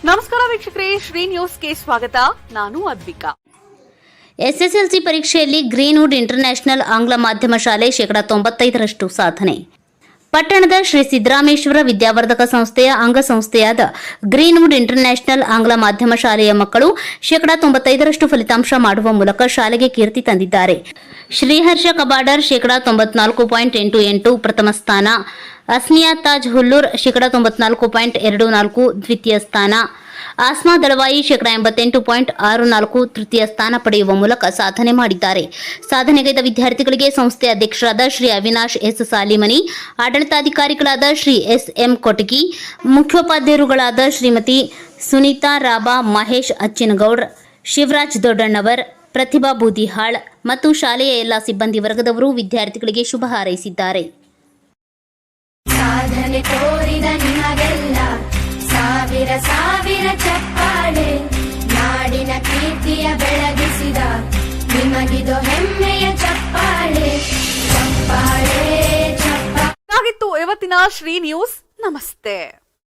ನಮಸ್ಕಾರ ವೀಕ್ಷಕರೇ, ಶ್ರೀ ನ್ಯೂಸ್ಗೆ ಸ್ವಾಗತ. ನಾನು ಅದ್ವಿಕಾ. ಎಸ್ಎಸ್ಎಲ್ಸಿ ಪರೀಕ್ಷೆಯಲ್ಲಿ ಗ್ರೀನ್ವುಡ್ ಇಂಟರ್ನ್ಯಾಷನಲ್ ಆಂಗ್ಲ ಮಾಧ್ಯಮ ಶಾಲೆ 95% ಸಾಧನೆ. ಪಟ್ಟಣದ ಶ್ರೀ ಸಿದ್ದರಾಮೇಶ್ವರ ವಿದ್ಯಾವರ್ಧಕ ಸಂಸ್ಥೆಯ ಅಂಗಸಂಸ್ಥೆಯಾದ ಗ್ರೀನ್ವುಡ್ ಇಂಟರ್ನ್ಯಾಷನಲ್ ಆಂಗ್ಲ ಮಾಧ್ಯಮ ಶಾಲೆಯ ಮಕ್ಕಳು 95% ಫಲಿತಾಂಶ ಮಾಡುವ ಮೂಲಕ ಶಾಲೆಗೆ ಕೀರ್ತಿ ತಂದಿದ್ದಾರೆ. ಶ್ರೀಹರ್ಷ ಕಬಾಡರ್ 94.88 ಪ್ರಥಮ ಸ್ಥಾನ, ಅಸ್ನಿಯಾ ತಾಜ್ ಹುಲ್ಲೂರ್ 94.24 ದ್ವಿತೀಯ ಸ್ಥಾನ, ಆಸ್ಮಾ ದಳವಾಯಿ 88.64 ತೃತೀಯ ಸ್ಥಾನ ಪಡೆಯುವ ಮೂಲಕ ಸಾಧನೆ ಮಾಡಿದ್ದಾರೆ. ಸಾಧನೆಗೈದ ವಿದ್ಯಾರ್ಥಿಗಳಿಗೆ ಸಂಸ್ಥೆ ಅಧ್ಯಕ್ಷರಾದ ಶ್ರೀ ಅವಿನಾಶ್ ಎಸ್ ಸಾಲಿಮನಿ, ಆಡಳಿತಾಧಿಕಾರಿಗಳಾದ ಶ್ರೀ ಎಸ್.ಎಂ. ಕೊಟಗಿ, ಮುಖ್ಯೋಪಾಧ್ಯಾಯರುಗಳಾದ ಶ್ರೀಮತಿ ಸುನೀತಾ ರಾಬಾ, ಮಹೇಶ್ ಅಚ್ಚಿನಗೌಡ್ರ, ಶಿವರಾಜ್ ದೊಡ್ಡಣ್ಣವರ್, ಪ್ರತಿಭಾ ಬೂದಿಹಾಳ್ ಮತ್ತು ಶಾಲೆಯ ಎಲ್ಲ ಸಿಬ್ಬಂದಿ ವರ್ಗದವರು ವಿದ್ಯಾರ್ಥಿಗಳಿಗೆ ಶುಭ ಹಾರೈಸಿದ್ದಾರೆ. ಸಾಧನೆ ತೋರಿದ ನಿಮಗೆಲ್ಲ ಸಾವಿರ ಸಾವಿರ ಚಪ್ಪಾಳೆ, ನಾಡಿನ ಕೀರ್ತಿಯ ಬೆಳಗಿಸಿದ ನಿಮಗಿದು ಹೆಮ್ಮೆಯ ಚಪ್ಪಾಳೆ, ಚಪ್ಪಾಳೆ ಚಪ್ಪಾಳೆ. ಹಾಗಿತ್ತು ಇವತ್ತಿನ ಶ್ರೀ ನ್ಯೂಸ್. ನಮಸ್ತೆ.